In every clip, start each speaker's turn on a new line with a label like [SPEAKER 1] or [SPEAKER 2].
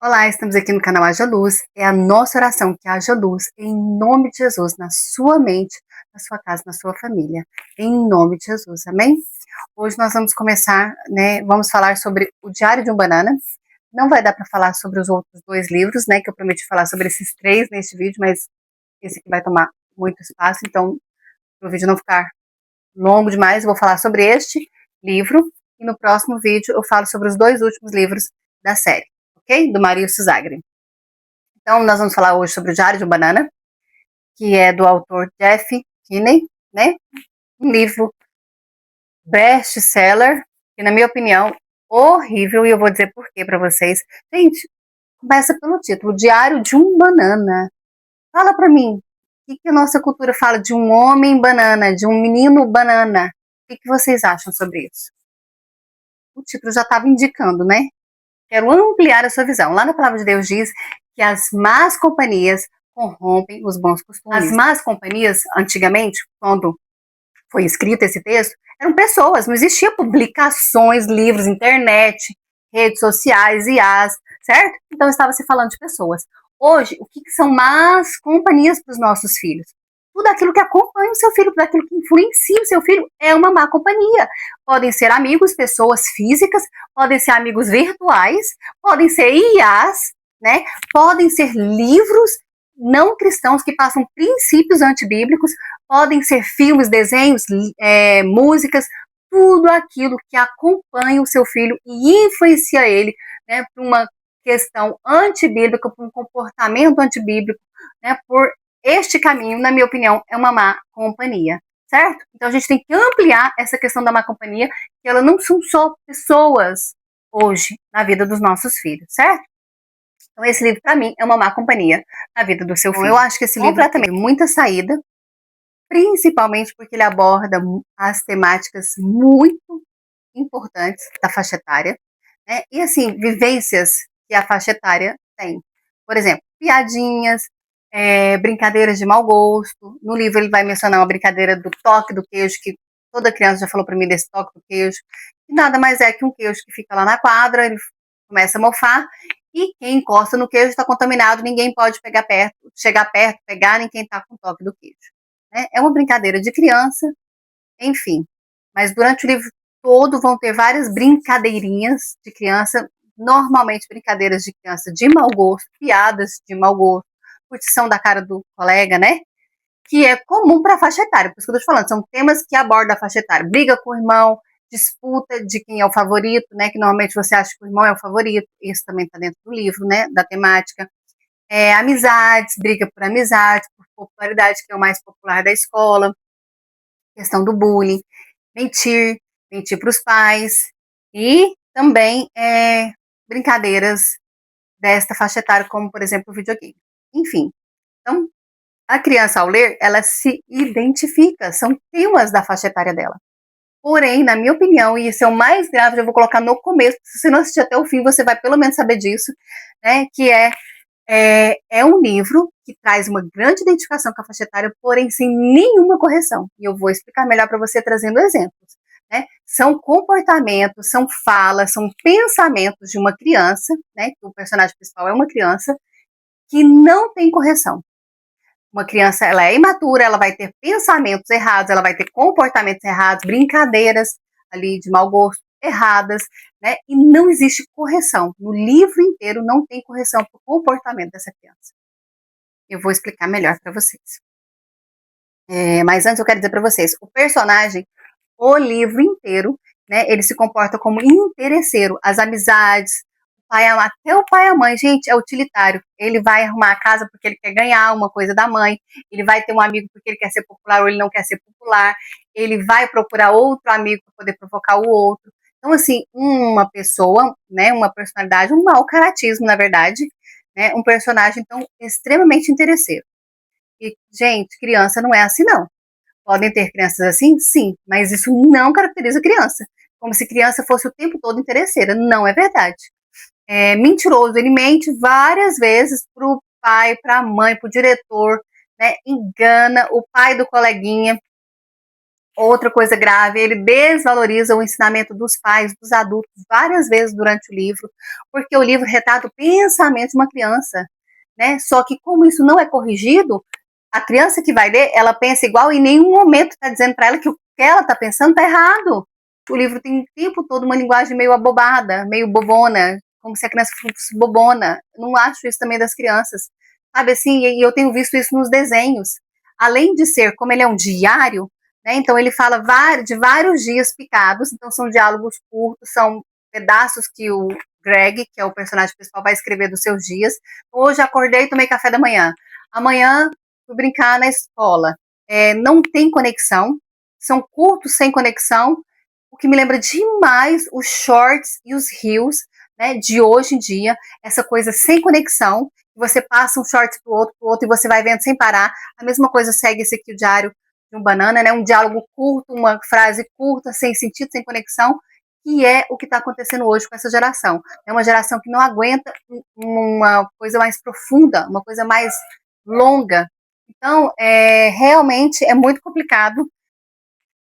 [SPEAKER 1] Olá, estamos aqui no canal Haja Luz. É a nossa oração que haja luz em nome de Jesus na sua mente, na sua casa, na sua família. Em nome de Jesus, amém? Hoje nós vamos começar, né? Vamos falar sobre o Diário de um Banana. Não vai dar para falar sobre os outros dois livros, né? Que eu prometi falar sobre esses três neste vídeo, mas esse aqui vai tomar muito espaço, então para o vídeo não ficar longo demais, eu vou falar sobre este livro e no próximo vídeo eu falo sobre os dois últimos livros da série, ok? Do Mario Suzagre. Então, nós vamos falar hoje sobre o Diário de um Banana, que é do autor Jeff Kinney, né? Um livro best-seller, que na minha opinião, horrível, e eu vou dizer por quê para vocês. Gente, começa pelo título, Diário de um Banana. Fala para mim, o que a nossa cultura fala de um homem banana, de um menino banana? O que vocês acham sobre isso? O título já estava indicando, né? Quero ampliar a sua visão. Lá na Palavra de Deus diz que as más companhias corrompem os bons costumes. As más companhias, antigamente, quando foi escrito esse texto, eram pessoas, não existia publicações, livros, internet, redes sociais, IAs, certo? Então estava se falando de pessoas. Hoje, o que são más companhias para os nossos filhos? Tudo aquilo que acompanha o seu filho, tudo aquilo que influencia o seu filho é uma má companhia. Podem ser amigos, pessoas físicas, podem ser amigos virtuais, podem ser IAs, né? Podem ser livros não cristãos que passam princípios antibíblicos, podem ser filmes, desenhos, músicas, tudo aquilo que acompanha o seu filho e influencia ele, né, por uma questão antibíblica, por um comportamento antibíblico, né, por este caminho, na minha opinião, é uma má companhia, certo? Então a gente tem que ampliar essa questão da má companhia, que ela não são só pessoas hoje na vida dos nossos filhos, certo? Então esse livro, para mim, é uma má companhia na vida do seu filho. Eu acho que esse livro tem muita saída, principalmente porque ele aborda as temáticas muito importantes da faixa etária, né? E assim, vivências que a faixa etária tem. Por exemplo, piadinhas, brincadeiras de mau gosto. No livro ele vai mencionar uma brincadeira do toque do queijo, que toda criança já falou para mim desse toque do queijo, que nada mais é que um queijo que fica lá na quadra, ele começa a mofar, e quem encosta no queijo está contaminado, ninguém pode chegar perto, pegar nem quem está com toque do queijo. Né? É uma brincadeira de criança, enfim. Mas durante o livro todo vão ter várias brincadeirinhas de criança, normalmente brincadeiras de criança de mau gosto, piadas de mau gosto, curtição da cara do colega, né? Que é comum para a faixa etária, por isso que eu tô te falando, são temas que abordam a faixa etária. Briga com o irmão, disputa de quem é o favorito, né? Que normalmente você acha que o irmão é o favorito, isso também está dentro do livro, né? Da temática. Amizades, briga por amizades, por popularidade, que é o mais popular da escola, questão do bullying, mentir, mentir para os pais e também brincadeiras desta faixa etária, como por exemplo o videogame. Enfim, então a criança ao ler, ela se identifica, são temas da faixa etária dela. Porém, na minha opinião, e isso é o mais grave, eu vou colocar no começo, se você não assistir até o fim, você vai pelo menos saber disso, né, que é um livro que traz uma grande identificação com a faixa etária, porém sem nenhuma correção. E eu vou explicar melhor para você trazendo exemplos. Né? São comportamentos, são falas, são pensamentos de uma criança, né? O personagem principal é uma criança, que não tem correção. Uma criança, ela é imatura, ela vai ter pensamentos errados, ela vai ter comportamentos errados, brincadeiras ali de mau gosto erradas, né? E não existe correção. No livro inteiro não tem correção para o comportamento dessa criança. Eu vou explicar melhor para vocês. Mas antes eu quero dizer para vocês, o personagem, o livro inteiro, né? Ele se comporta como interesseiro. As amizades, até o pai e a mãe, gente, é utilitário. Ele vai arrumar a casa porque ele quer ganhar uma coisa da mãe, ele vai ter um amigo porque ele quer ser popular ou ele não quer ser popular, ele vai procurar outro amigo para poder provocar o outro. Então, assim, uma pessoa, né, uma personalidade, um mau caratismo, na verdade, né, um personagem, então, extremamente interesseiro. E, gente, criança não é assim, não. Podem ter crianças assim? Sim, mas isso não caracteriza criança. Como se criança fosse o tempo todo interesseira. Não é verdade. Mentiroso, ele mente várias vezes pro pai, pra mãe, pro diretor, né? Engana o pai do coleguinha, Outra coisa grave, ele desvaloriza o ensinamento dos pais, dos adultos, várias vezes durante o livro, porque o livro retrata o pensamento de uma criança, né? Só que como isso não é corrigido, a criança que vai ler, ela pensa igual e em nenhum momento está dizendo para ela que o que ela está pensando está errado. O livro tem o tempo todo uma linguagem meio abobada, meio bobona, como se a criança fosse bobona. Não acho isso também das crianças, sabe assim? E eu tenho visto isso nos desenhos. Além de ser, como ele é um diário, né? Então ele fala de vários dias picados, então são diálogos curtos, são pedaços que o Greg, que é o personagem principal, vai escrever dos seus dias. Hoje acordei e tomei café da manhã. Amanhã fui brincar na escola. Não tem conexão, são curtos sem conexão, o que me lembra demais os shorts e os reels, né, de hoje em dia, essa coisa sem conexão, você passa um short pro outro, e você vai vendo sem parar. A mesma coisa segue esse aqui, o Diário de um Banana, né, um diálogo curto, uma frase curta, sem sentido, sem conexão, que é o que está acontecendo hoje com essa geração. É uma geração que não aguenta uma coisa mais profunda, uma coisa mais longa. Então, realmente é muito complicado.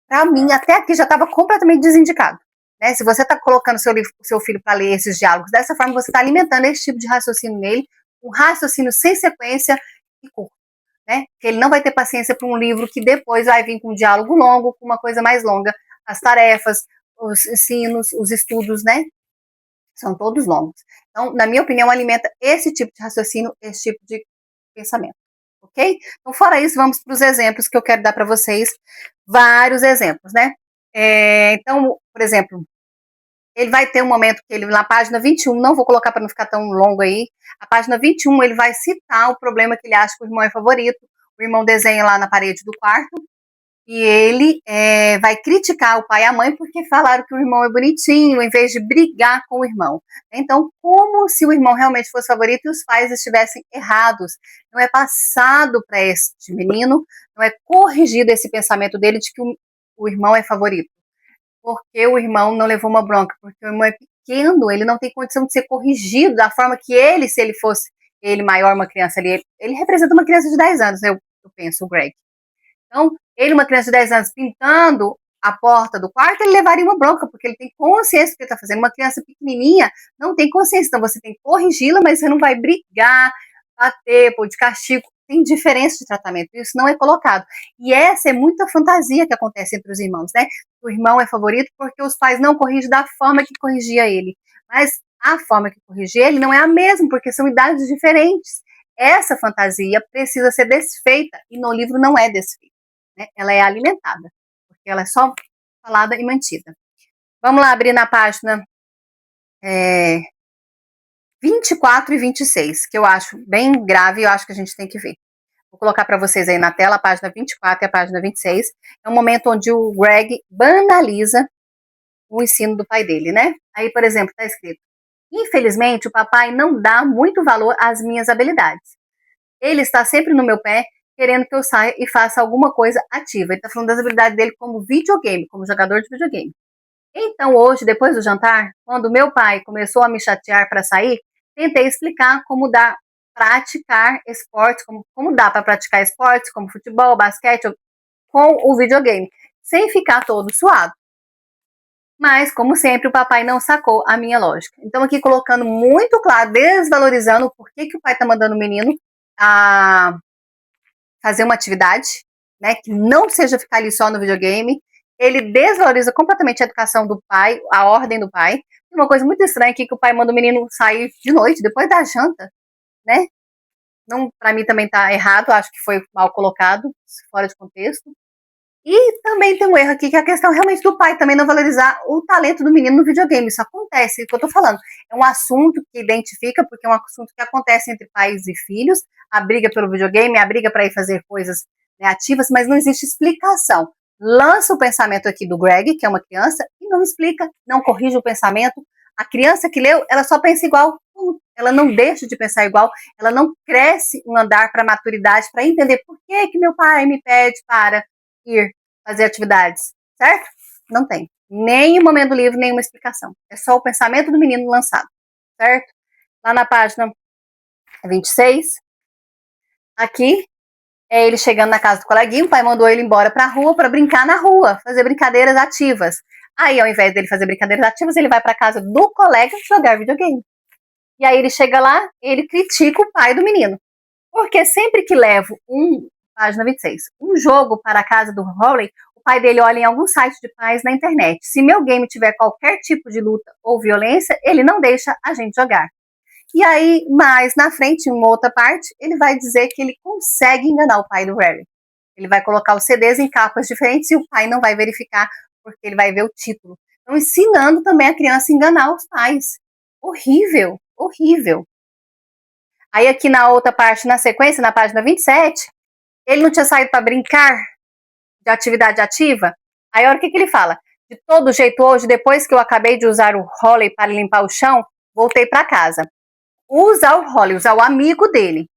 [SPEAKER 1] Para mim, até aqui já estava completamente desindicado. Né? Se você está colocando seu filho para ler esses diálogos dessa forma, você está alimentando esse tipo de raciocínio nele, um raciocínio sem sequência e curto. Né? Que ele não vai ter paciência para um livro que depois vai vir com um diálogo longo, com uma coisa mais longa. As tarefas, os ensinos, os estudos, né? São todos longos. Então, na minha opinião, alimenta esse tipo de raciocínio, esse tipo de pensamento. Ok? Então, fora isso, vamos para os exemplos que eu quero dar para vocês. Vários exemplos, né? Então, por exemplo, ele vai ter um momento que ele, na página 21, não vou colocar para não ficar tão longo aí, a página 21, ele vai citar o problema que ele acha que o irmão é favorito, o irmão desenha lá na parede do quarto, e ele vai criticar o pai e a mãe porque falaram que o irmão é bonitinho, em vez de brigar com o irmão. Então, como se o irmão realmente fosse favorito e os pais estivessem errados. Não é passado para este menino, não é corrigido esse pensamento dele de que o irmão é favorito. Porque o irmão não levou uma bronca, porque o irmão é pequeno, ele não tem condição de ser corrigido da forma que ele, se ele fosse ele maior, uma criança ali, ele representa uma criança de 10 anos, eu penso, o Greg. Então, ele, uma criança de 10 anos, pintando a porta do quarto, ele levaria uma bronca, porque ele tem consciência do que ele está fazendo. Uma criança pequenininha não tem consciência, então você tem que corrigi-la, mas você não vai brigar, bater, pôr de castigo. Tem diferença de tratamento, isso não é colocado. E essa é muita fantasia que acontece entre os irmãos, né? O irmão é favorito porque os pais não corrigem da forma que corrigia ele. Mas a forma que corrigia ele não é a mesma, porque são idades diferentes. Essa fantasia precisa ser desfeita, e no livro não é desfeita. Né? Ela é alimentada, porque ela é só falada e mantida. Vamos lá abrir na página 24 e 26, que eu acho bem grave e eu acho que a gente tem que ver. Vou colocar para vocês aí na tela a página 24 e a página 26. É um momento onde o Greg banaliza o ensino do pai dele, né? Aí, por exemplo, está escrito: infelizmente, o papai não dá muito valor às minhas habilidades. Ele está sempre no meu pé, querendo que eu saia e faça alguma coisa ativa. Ele está falando das habilidades dele como videogame, como jogador de videogame. Então, hoje, depois do jantar, quando meu pai começou a me chatear para sair, tentei explicar como dá praticar esportes, como dá para praticar esportes, como futebol, basquete, com o videogame, sem ficar todo suado. Mas, como sempre, o papai não sacou a minha lógica. Então, aqui colocando muito claro, desvalorizando o porquê que o pai está mandando o menino a fazer uma atividade, né, que não seja ficar ali só no videogame. Ele desvaloriza completamente a educação do pai, a ordem do pai. E uma coisa muito estranha aqui, que o pai manda o menino sair de noite, depois da janta, né? Não, para mim também tá errado, acho que foi mal colocado, fora de contexto. E também tem um erro aqui, que é a questão realmente do pai também não valorizar o talento do menino no videogame. Isso acontece, é o que eu tô falando. É um assunto que identifica, porque é um assunto que acontece entre pais e filhos, a briga pelo videogame, a briga para ir fazer coisas, né, ativas, mas não existe explicação. Lança o pensamento aqui do Greg, que é uma criança, e não explica, não corrige o pensamento. A criança que leu, ela só pensa igual, ela não deixa de pensar igual, ela não cresce um andar para a maturidade, para entender por que meu pai me pede para ir fazer atividades, certo? Não tem. Nem o momento do livro, nenhuma explicação. É só o pensamento do menino lançado, certo? Lá na página 26, aqui, É ele chegando na casa do coleguinha, o pai mandou ele embora pra rua pra brincar na rua, fazer brincadeiras ativas. Aí, ao invés dele fazer brincadeiras ativas, ele vai pra casa do colega jogar videogame. E aí ele chega lá, ele critica o pai do menino. Porque sempre que levo página 26, um jogo para a casa do Rowley, o pai dele olha em algum site de paz na internet. Se meu game tiver qualquer tipo de luta ou violência, ele não deixa a gente jogar. E aí, mais na frente, em uma outra parte, ele vai dizer que ele consegue enganar o pai do Harry. Ele vai colocar os CDs em capas diferentes e o pai não vai verificar, porque ele vai ver o título. Então, ensinando também a criança a enganar os pais. Horrível, horrível. Aí aqui na outra parte, na sequência, na página 27, ele não tinha saído para brincar de atividade ativa? Aí olha o que ele fala. De todo jeito, hoje, depois que eu acabei de usar o Rowley para limpar o chão, voltei para casa. Usar o Rowley, usar o amigo dele.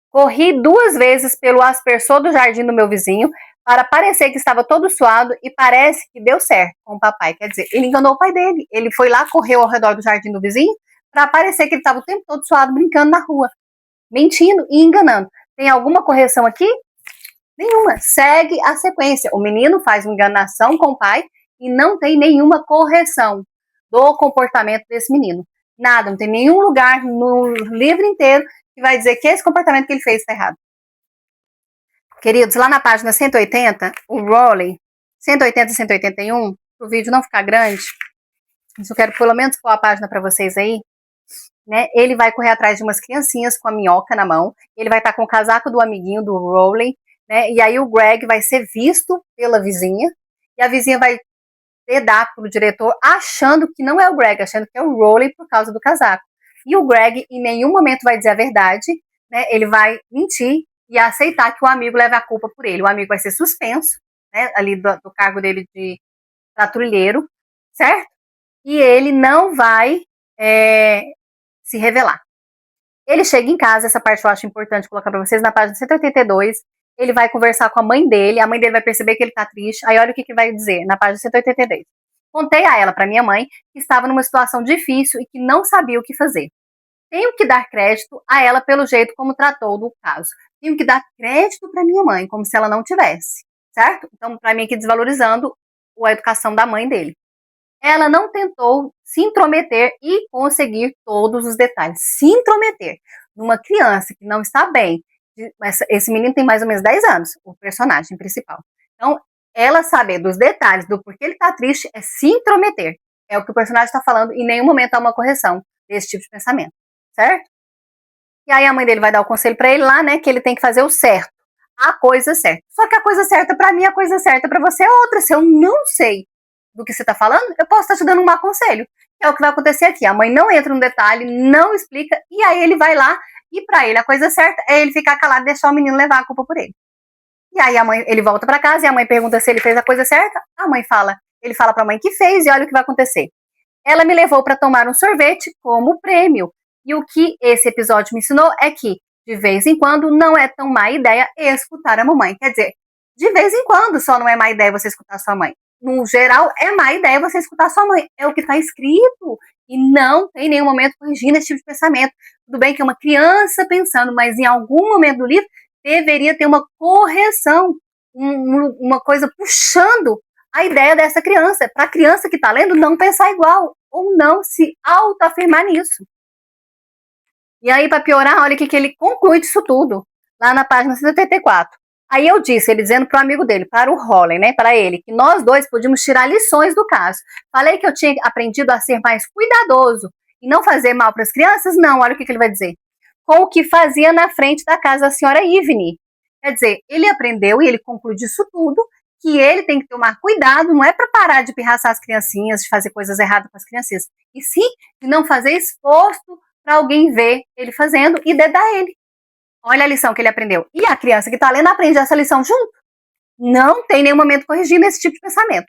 [SPEAKER 1] Corri 2 vezes pelo aspersor do jardim do meu vizinho para parecer que estava todo suado e parece que deu certo com o papai. Quer dizer, ele enganou o pai dele. Ele foi lá, correu ao redor do jardim do vizinho para parecer que ele estava o tempo todo suado brincando na rua. Mentindo e enganando. Tem alguma correção aqui? Nenhuma. Segue a sequência. O menino faz uma enganação com o pai e não tem nenhuma correção do comportamento desse menino. Nada, não tem nenhum lugar no livro inteiro que vai dizer que esse comportamento que ele fez está errado. Queridos, lá na página 180, o Rowley, 180 e 181, para o vídeo não ficar grande, eu quero pelo menos pôr a página para vocês aí, né? Ele vai correr atrás de umas criancinhas com a minhoca na mão, ele vai estar com o casaco do amiguinho do Rowley, né? E aí o Greg vai ser visto pela vizinha, e a vizinha vai dedar pro diretor, achando que não é o Greg, achando que é o Rowley por causa do casaco. E o Greg em nenhum momento vai dizer a verdade, né? Ele vai mentir e aceitar que o amigo leve a culpa por ele. O amigo vai ser suspenso, né? Ali do cargo dele de patrulheiro, certo? E ele não vai se revelar. Ele chega em casa, essa parte eu acho importante colocar para vocês, na página 182, ele vai conversar com a mãe dele vai perceber que ele tá triste, aí olha o que ele vai dizer, na página 182. Contei a ela, para minha mãe, que estava numa situação difícil e que não sabia o que fazer. Tenho que dar crédito a ela pelo jeito como tratou do caso. Tenho que dar crédito para minha mãe, como se ela não tivesse, certo? Então, para mim aqui desvalorizando a educação da mãe dele. Ela não tentou se intrometer e conseguir todos os detalhes. Se intrometer numa criança que não está bem. Esse menino tem mais ou menos 10 anos, o personagem principal. Então, ela saber dos detalhes do porquê ele está triste é se intrometer. É o que o personagem está falando, e em nenhum momento há uma correção desse tipo de pensamento, certo? E aí a mãe dele vai dar o conselho para ele lá, né, que ele tem que fazer o certo, a coisa certa. Só que a coisa certa para mim, a coisa certa para você é outra. Se eu não sei do que você está falando, eu posso estar te dando um mau conselho. É o que vai acontecer aqui. A mãe não entra no detalhe, não explica, e aí ele vai lá, e para ele a coisa certa é ele ficar calado e deixar o menino levar a culpa por ele. E aí ele volta para casa e a mãe pergunta se ele fez a coisa certa. A mãe fala, ele fala para a mãe que fez e olha o que vai acontecer. Ela me levou para tomar um sorvete como prêmio. E o que esse episódio me ensinou é que, de vez em quando, não é tão má ideia escutar a mamãe. Quer dizer, de vez em quando só não é má ideia você escutar a sua mãe. No geral, é má ideia você escutar a sua mãe. É o que está escrito. E não tem nenhum momento corrigindo esse tipo de pensamento. Tudo bem que é uma criança pensando, mas em algum momento do livro deveria ter uma correção, uma coisa puxando a ideia dessa criança, para a criança que está lendo não pensar igual, ou não se autoafirmar nisso. E aí, para piorar, olha o que ele conclui disso tudo, lá na página 74. Aí eu disse, ele dizendo para o amigo dele, para o Rowley, né, para ele, que nós dois podíamos tirar lições do caso. Falei que eu tinha aprendido a ser mais cuidadoso e não fazer mal para as crianças? Não, olha o que ele vai dizer. Com o que fazia na frente da casa da senhora Ivni. Quer dizer, ele aprendeu e ele conclui disso tudo que ele tem que tomar cuidado, não é para parar de pirraçar as criancinhas, de fazer coisas erradas com as criancinhas, e sim de não fazer exposto para alguém ver ele fazendo e dedar ele. Olha a lição que ele aprendeu. E a criança que está lendo aprende essa lição junto. Não tem nenhum momento corrigindo esse tipo de pensamento.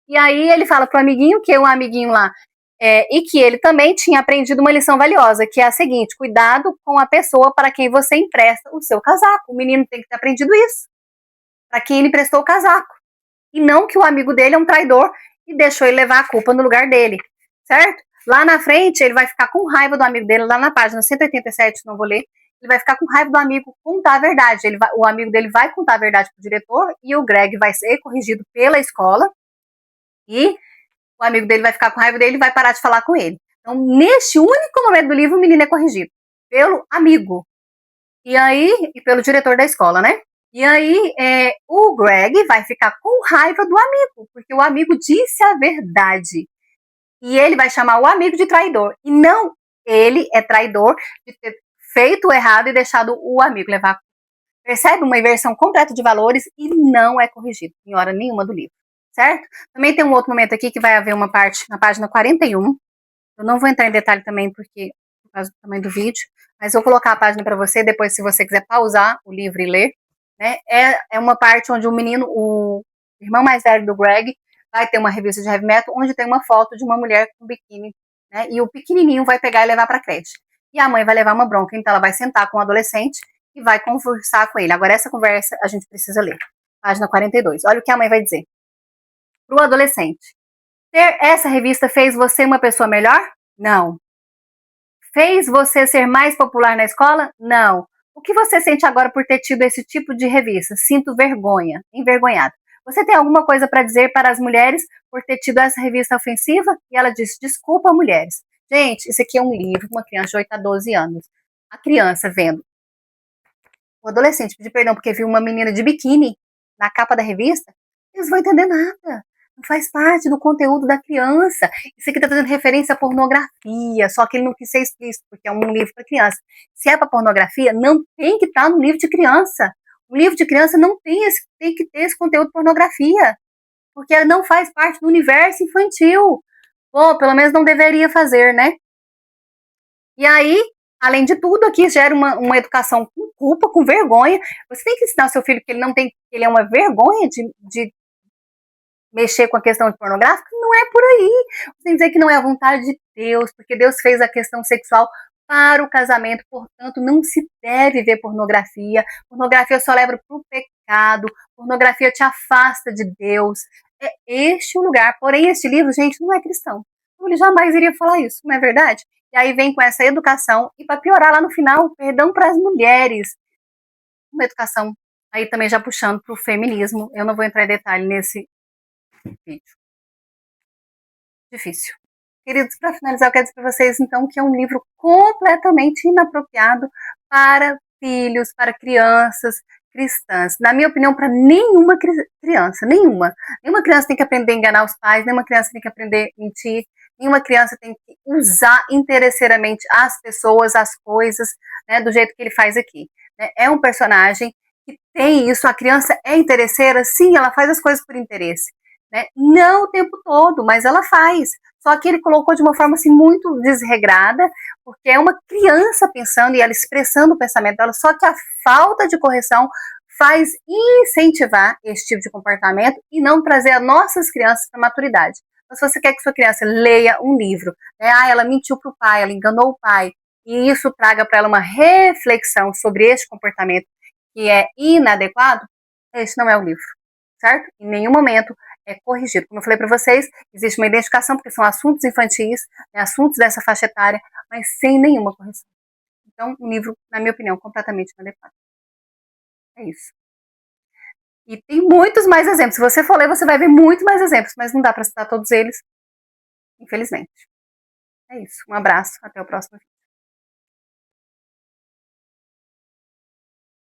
[SPEAKER 1] E aí ele fala pro amiguinho, que é um amiguinho lá, e que ele também tinha aprendido uma lição valiosa, que é a seguinte: cuidado com a pessoa para quem você empresta o seu casaco. O menino tem que ter aprendido isso. Para quem ele emprestou o casaco. E não que o amigo dele é um traidor e deixou ele levar a culpa no lugar dele. Certo? Lá na frente, ele vai ficar com raiva do amigo dele, lá na página 187, não vou ler. ele vai ficar com raiva do amigo contar a verdade. O amigo dele vai contar a verdade pro diretor e o Greg vai ser corrigido pela escola e o amigo dele vai ficar com raiva dele e vai parar de falar com ele. Então, neste único momento do livro, o menino é corrigido pelo amigo. E pelo diretor da escola, né? E aí, o Greg vai ficar com raiva do amigo, porque o amigo disse a verdade. E ele vai chamar o amigo de traidor. E não, ele é traidor de ter feito o errado e deixado o amigo levar. Percebe uma inversão completa de valores e não é corrigido em hora nenhuma do livro, certo? Também tem um outro momento aqui que vai haver uma parte na página 41. Eu não vou entrar em detalhe também porque por causa do tamanho do vídeo, mas eu vou colocar a página para você, depois se você quiser pausar o livro e ler, né? É uma parte onde o menino, o irmão mais velho do Greg, vai ter uma revista de heavy metal onde tem uma foto de uma mulher com biquíni, né? E o pequenininho vai pegar e levar para a creche. E a mãe vai levar uma bronca, então ela vai sentar com o adolescente e vai conversar com ele. Agora essa conversa a gente precisa ler. Página 42. Olha o que a mãe vai dizer pro adolescente. Ter essa revista fez você uma pessoa melhor? Não. Fez você ser mais popular na escola? Não. O que você sente agora por ter tido esse tipo de revista? Sinto vergonha, envergonhada. Você tem alguma coisa para dizer para as mulheres por ter tido essa revista ofensiva? E ela disse, desculpa, mulheres. Gente, isso aqui é um livro, uma criança de 8 a 12 anos. A criança vendo o adolescente pedir perdão porque viu uma menina de biquíni na capa da revista, eles não vão entender nada. Não faz parte do conteúdo da criança. Isso aqui está fazendo referência à pornografia, só que ele não quis ser explícito, porque é um livro para criança. Se é para pornografia, não tem que estar no livro de criança. O livro de criança não tem que ter esse conteúdo de pornografia, porque não faz parte do universo infantil. Pô, pelo menos não deveria fazer, né? E aí, além de tudo, aqui gera uma educação com culpa, com vergonha. Você tem que ensinar ao seu filho que ele não tem, que ele é uma vergonha de mexer com a questão de pornográfica? Não é por aí. Você tem que dizer que não é a vontade de Deus, porque Deus fez a questão sexual para o casamento, portanto, não se deve ver pornografia. Pornografia só leva para o pecado, pornografia te afasta de Deus. É este o lugar. Porém, este livro, gente, não é cristão. Então, ele jamais iria falar isso, não é verdade? E aí vem com essa educação, e para piorar lá no final, perdão para as mulheres. Uma educação aí também já puxando para o feminismo. Eu não vou entrar em detalhe nesse vídeo. Difícil. Queridos, para finalizar, eu quero dizer para vocês, então, que é um livro completamente inapropriado para filhos, para crianças cristãs. Na minha opinião, para nenhuma criança, nenhuma. Nenhuma criança tem que aprender a enganar os pais, nenhuma criança tem que aprender a mentir, nenhuma criança tem que usar interesseiramente as pessoas, as coisas, né, do jeito que ele faz aqui. É um personagem que tem isso, a criança é interesseira, sim, ela faz as coisas por interesse. Né? Não o tempo todo, mas ela faz. Só que ele colocou de uma forma assim muito desregrada, porque é uma criança pensando e ela expressando o pensamento dela, só que a falta de correção faz incentivar esse tipo de comportamento e não trazer as nossas crianças para a maturidade. Então, se você quer que sua criança leia um livro, né? Ela mentiu para o pai, ela enganou o pai, e isso traga para ela uma reflexão sobre este comportamento que é inadequado, esse não é o livro, certo? Em nenhum momento é corrigido. Como eu falei para vocês, existe uma identificação, porque são assuntos infantis, né, assuntos dessa faixa etária, mas sem nenhuma correção. Então, um livro, na minha opinião, completamente inadequado. É isso. E tem muitos mais exemplos. Se você for ler, você vai ver muitos mais exemplos, mas não dá para citar todos eles, infelizmente. É isso. Um abraço, até o próximo vídeo.